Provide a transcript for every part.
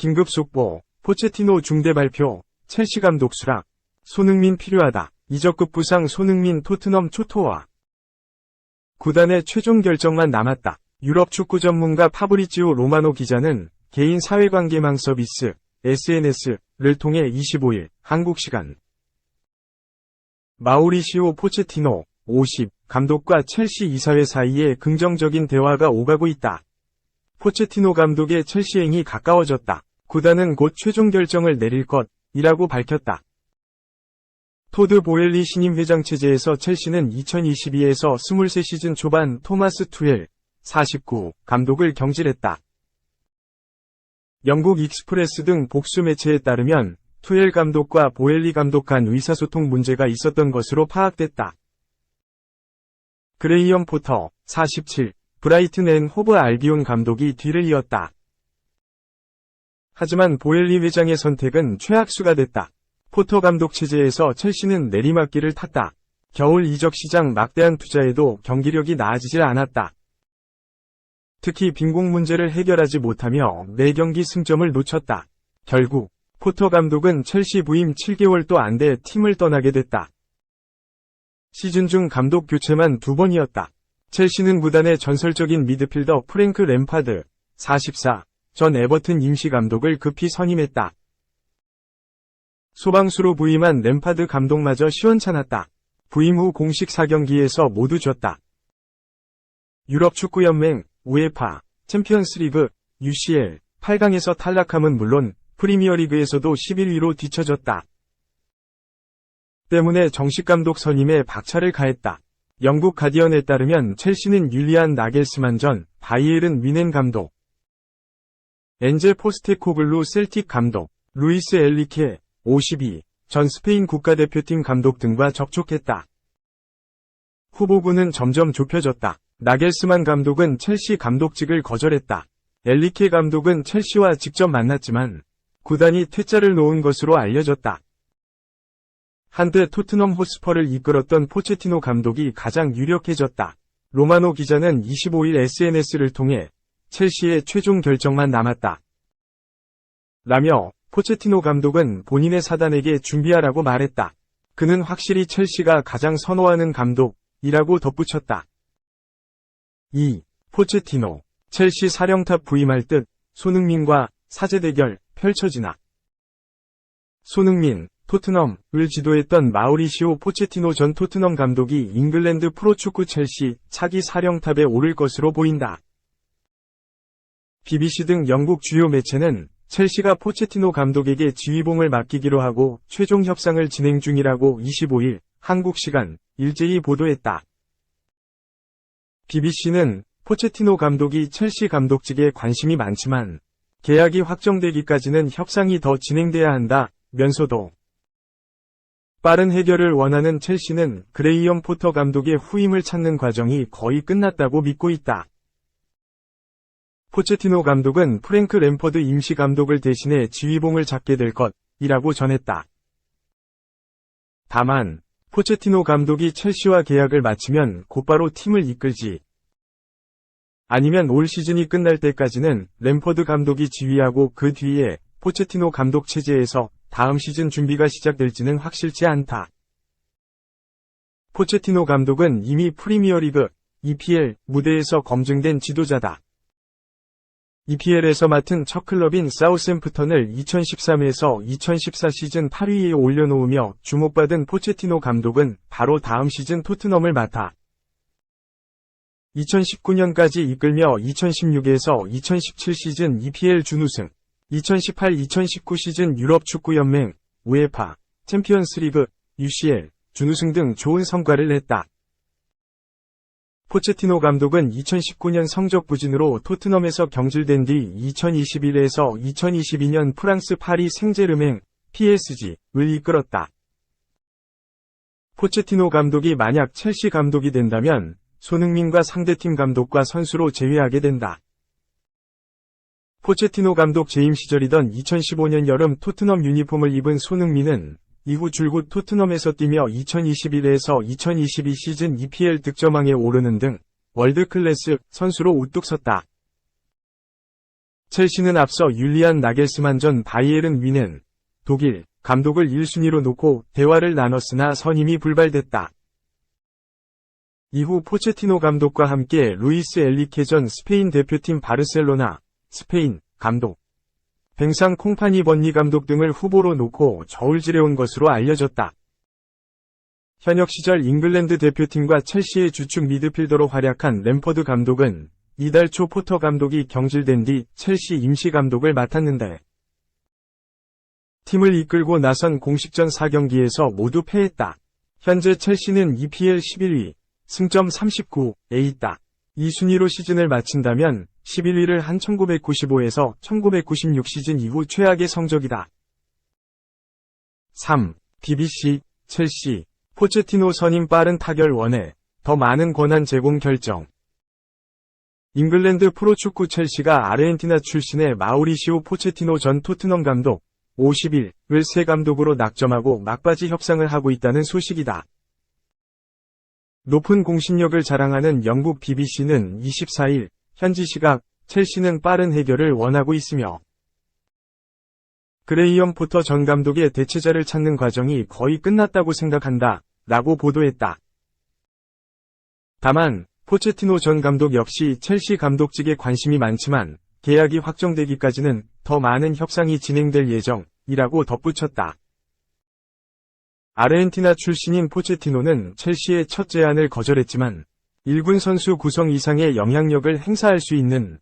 긴급 속보, 포체티노 중대 발표, 첼시 감독 수락, 손흥민 필요하다. 이적급 부상 손흥민 토트넘 초토화. 구단의 최종 결정만 남았다. 유럽 축구 전문가 파브리지오 로마노 기자는 개인 사회관계망 서비스 SNS를 통해 25일 한국 시간 마우리시오 포체티노 50 감독과 첼시 이사회 사이에 긍정적인 대화가 오가고 있다. 포체티노 감독의 첼시행이 가까워졌다. 구단은 곧 최종 결정을 내릴 것이라고 밝혔다. 토드 보엘리 신임 회장 체제에서 첼시는 2022에서 23 시즌 초반 토마스 투엘 49 감독을 경질했다. 영국 익스프레스 등 복수 매체에 따르면 투엘 감독과 보엘리 감독 간 의사소통 문제가 있었던 것으로 파악됐다. 그레이엄 포터 47 브라이튼 앤 호브 알비온 감독이 뒤를 이었다. 하지만 보엘리 회장의 선택은 최악수가 됐다. 포터 감독 체제에서 첼시는 내리막길을 탔다. 겨울 이적 시장 막대한 투자에도 경기력이 나아지질 않았다. 특히 빈공 문제를 해결하지 못하며 매 경기 승점을 놓쳤다. 결국 포터 감독은 첼시 부임 7개월도 안 돼 팀을 떠나게 됐다. 시즌 중 감독 교체만 2번이었다. 첼시는 구단의 전설적인 미드필더 프랭크 램파드 44 전 에버튼 임시 감독을 급히 선임했다. 소방수로 부임한 램파드 감독마저 시원찮았다. 부임 후 공식 4경기에서 모두 졌다. 유럽 축구연맹, 우에파, 챔피언스리그, UCL, 8강에서 탈락함은 물론 프리미어리그에서도 11위로 뒤처졌다. 때문에 정식 감독 선임에 박차를 가했다. 영국 가디언에 따르면 첼시는 율리안 나겔스만 전 바이에른 뮌헨 감독, 엔제 포스테코글루 셀틱 감독, 루이스 엘리케 52 전 스페인 국가대표팀 감독 등과 접촉했다. 후보군은 점점 좁혀졌다. 나겔스만 감독은 첼시 감독직을 거절했다. 엘리케 감독은 첼시와 직접 만났지만 구단이 퇴짜를 놓은 것으로 알려졌다. 한때 토트넘 호스퍼를 이끌었던 포체티노 감독이 가장 유력해졌다. 로마노 기자는 25일 SNS를 통해 첼시의 최종 결정만 남았다. 라며 포체티노 감독은 본인의 사단에게 준비하라고 말했다. 그는 확실히 첼시가 가장 선호하는 감독이라고 덧붙였다. 2. 포체티노, 첼시 사령탑 부임할 듯 손흥민과 사제 대결 펼쳐지나. 손흥민, 토트넘을 지도했던 마우리시오 포체티노 전 토트넘 감독이 잉글랜드 프로축구 첼시 차기 사령탑에 오를 것으로 보인다. BBC 등 영국 주요 매체는 첼시가 포체티노 감독에게 지휘봉을 맡기기로 하고 최종 협상을 진행 중이라고 25일 한국 시간 일제히 보도했다. BBC는 포체티노 감독이 첼시 감독직에 관심이 많지만 계약이 확정되기까지는 협상이 더 진행돼야 한다면서도 빠른 해결을 원하는 첼시는 그레이엄 포터 감독의 후임을 찾는 과정이 거의 끝났다고 믿고 있다. 포체티노 감독은 프랭크 램퍼드 임시 감독을 대신해 지휘봉을 잡게 될 것이라고 전했다. 다만 포체티노 감독이 첼시와 계약을 마치면 곧바로 팀을 이끌지 아니면 올 시즌이 끝날 때까지는 램퍼드 감독이 지휘하고 그 뒤에 포체티노 감독 체제에서 다음 시즌 준비가 시작될지는 확실치 않다. 포체티노 감독은 이미 프리미어리그, EPL 무대에서 검증된 지도자다. EPL에서 맡은 첫 클럽인 사우샘프턴을 2013에서 2014 시즌 8위에 올려놓으며 주목받은 포체티노 감독은 바로 다음 시즌 토트넘을 맡아 2019년까지 이끌며 2016에서 2017 시즌 EPL 준우승, 2018-2019 시즌 유럽 축구연맹, 우에파, 챔피언스리그, UCL, 준우승 등 좋은 성과를 냈다. 포체티노 감독은 2019년 성적 부진으로 토트넘에서 경질된 뒤 2021에서 2022년 프랑스 파리 생제르맹, PSG를 이끌었다. 포체티노 감독이 만약 첼시 감독이 된다면 손흥민과 상대팀 감독과 선수로 제외하게 된다. 포체티노 감독 재임 시절이던 2015년 여름 토트넘 유니폼을 입은 손흥민은 이후 줄곧 토트넘에서 뛰며 2021에서 2022 시즌 EPL 득점왕에 오르는 등 월드클래스 선수로 우뚝 섰다. 첼시는 앞서 율리안 나겔스만 전 바이에른 뮌헨 독일 감독을 1순위로 놓고 대화를 나눴으나 선임이 불발됐다. 이후 포체티노 감독과 함께 루이스 엘리케 전 스페인 대표팀 바르셀로나 스페인 감독, 뱅상 콩파니 번니 감독 등을 후보로 놓고 저울질해온 것으로 알려졌다. 현역 시절 잉글랜드 대표팀과 첼시의 주축 미드필더로 활약한 램퍼드 감독은 이달 초 포터 감독이 경질된 뒤 첼시 임시 감독을 맡았는데 팀을 이끌고 나선 공식전 4경기에서 모두 패했다. 현재 첼시는 EPL 11위, 승점 39에 있다. 이 순위로 시즌을 마친다면 11위를 한 1995에서 1996 시즌 이후 최악의 성적이다. 3. BBC, 첼시, 포체티노 선임 빠른 타결 원해, 더 많은 권한 제공 결정. 잉글랜드 프로축구 첼시가 아르헨티나 출신의 마우리시오 포체티노 전 토트넘 감독, 50일을 새 감독으로 낙점하고 막바지 협상을 하고 있다는 소식이다. 높은 공신력을 자랑하는 영국 BBC는 24일 현지 시각 첼시는 빠른 해결을 원하고 있으며 그레이엄 포터 전 감독의 대체자를 찾는 과정이 거의 끝났다고 생각한다 라고 보도했다. 다만 포체티노 전 감독 역시 첼시 감독직에 관심이 많지만 계약이 확정되기까지는 더 많은 협상이 진행될 예정이라고 덧붙였다. 아르헨티나 출신인 포체티노는 첼시의 첫 제안을 거절했지만 1군 선수 구성 이상의 영향력을 행사할 수 있는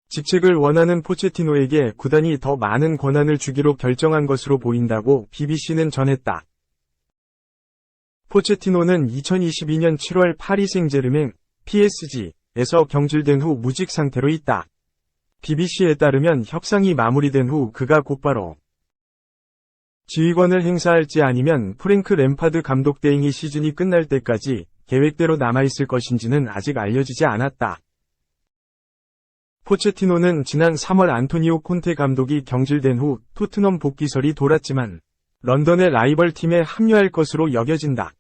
직책을 원하는 포체티노에게 구단이 더 많은 권한을 주기로 결정한 것으로 보인다고 BBC는 전했다. 포체티노는 2022년 7월 파리 생제르맹 PSG에서 경질된 후 무직 상태로 있다. BBC에 따르면 협상이 마무리된 후 그가 곧바로 지휘권을 행사할지 아니면 프랭크 램파드 감독 대행이 시즌이 끝날 때까지 계획대로 남아있을 것인지는 아직 알려지지 않았다. 포체티노는 지난 3월 안토니오 콘테 감독이 경질된 후 토트넘 복귀설이 돌았지만 런던의 라이벌 팀에 합류할 것으로 여겨진다.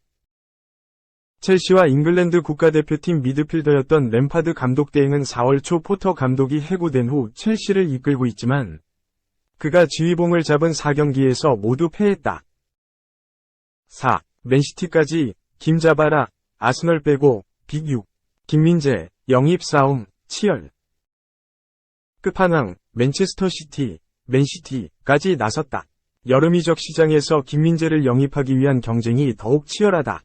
첼시와 잉글랜드 국가대표팀 미드필더였던 램파드 감독 대행은 4월 초 포터 감독이 해고된 후 첼시를 이끌고 있지만 그가 지휘봉을 잡은 4경기에서 모두 패했다. 4. 맨시티까지 김자바라, 아스널 빼고 빅6, 김민재, 영입 싸움, 치열. 끝판왕, 맨체스터 시티, 맨시티까지 나섰다. 여름 이적 시장에서 김민재를 영입하기 위한 경쟁이 더욱 치열하다.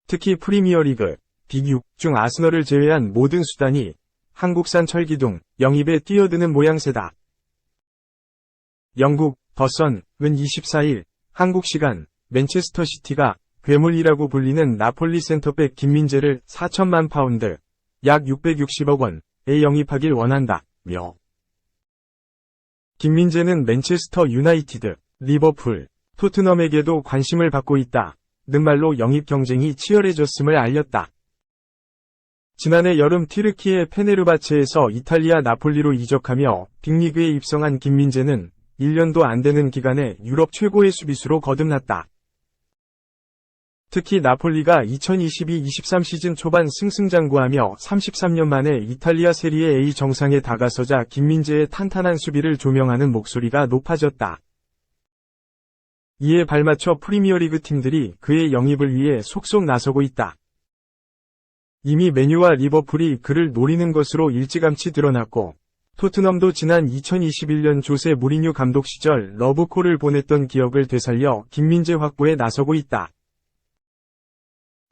특히 프리미어리그, 빅6 중 아스널을 제외한 모든 수단이 한국산 철기둥, 영입에 뛰어드는 모양새다. 영국, 더선은 24일, 한국 시간, 맨체스터 시티가 괴물이라고 불리는 나폴리 센터백 김민재를 4천만 파운드, 약 660억 원에 영입하길 원한다며. 김민재는 맨체스터 유나이티드, 리버풀, 토트넘에게도 관심을 받고 있다. 는 말로 영입 경쟁이 치열해졌음을 알렸다. 지난해 여름 튀르키예 페네르바체에서 이탈리아 나폴리로 이적하며 빅리그에 입성한 김민재는 1년도 안 되는 기간에 유럽 최고의 수비수로 거듭났다. 특히 나폴리가 2022-23 시즌 초반 승승장구하며 33년 만에 이탈리아 세리에 A 정상에 다가서자 김민재의 탄탄한 수비를 조명하는 목소리가 높아졌다. 이에 발맞춰 프리미어리그 팀들이 그의 영입을 위해 속속 나서고 있다. 이미 맨유와 리버풀이 그를 노리는 것으로 일찌감치 드러났고 토트넘도 지난 2021년 조세 무리뉴 감독 시절 러브콜을 보냈던 기억을 되살려 김민재 확보에 나서고 있다.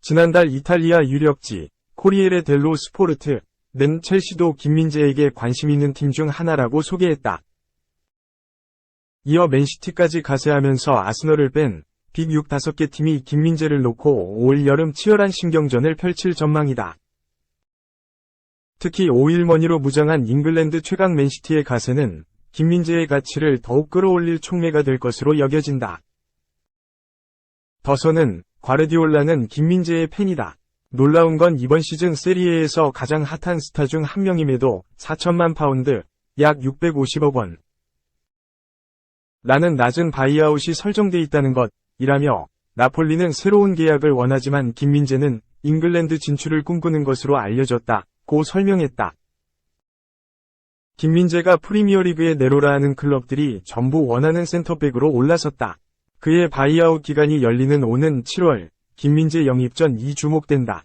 지난달 이탈리아 유력지 코리에레 델로 스포르트는 첼시도 김민재에게 관심 있는 팀 중 하나라고 소개했다. 이어 맨시티까지 가세하면서 아스널을 뺀 빅6 5개 팀이 김민재를 놓고 올 여름 치열한 신경전을 펼칠 전망이다. 특히 5일 머니로 무장한 잉글랜드 최강 맨시티의 가세는 김민재의 가치를 더욱 끌어올릴 촉매가 될 것으로 여겨진다. 더선은 과르디올라는 김민재의 팬이다. 놀라운 건 이번 시즌 세리에에서 가장 핫한 스타 중 한 명임에도 4천만 파운드, 약 650억 원. 라는 낮은 바이아웃이 설정돼 있다는 것이라며 나폴리는 새로운 계약을 원하지만 김민재는 잉글랜드 진출을 꿈꾸는 것으로 알려졌다고 설명했다. 김민재가 프리미어리그에 내로라 하는 클럽들이 전부 원하는 센터백으로 올라섰다. 그의 바이아웃 기간이 열리는 오는 7월, 김민재 영입 전이 주목된다.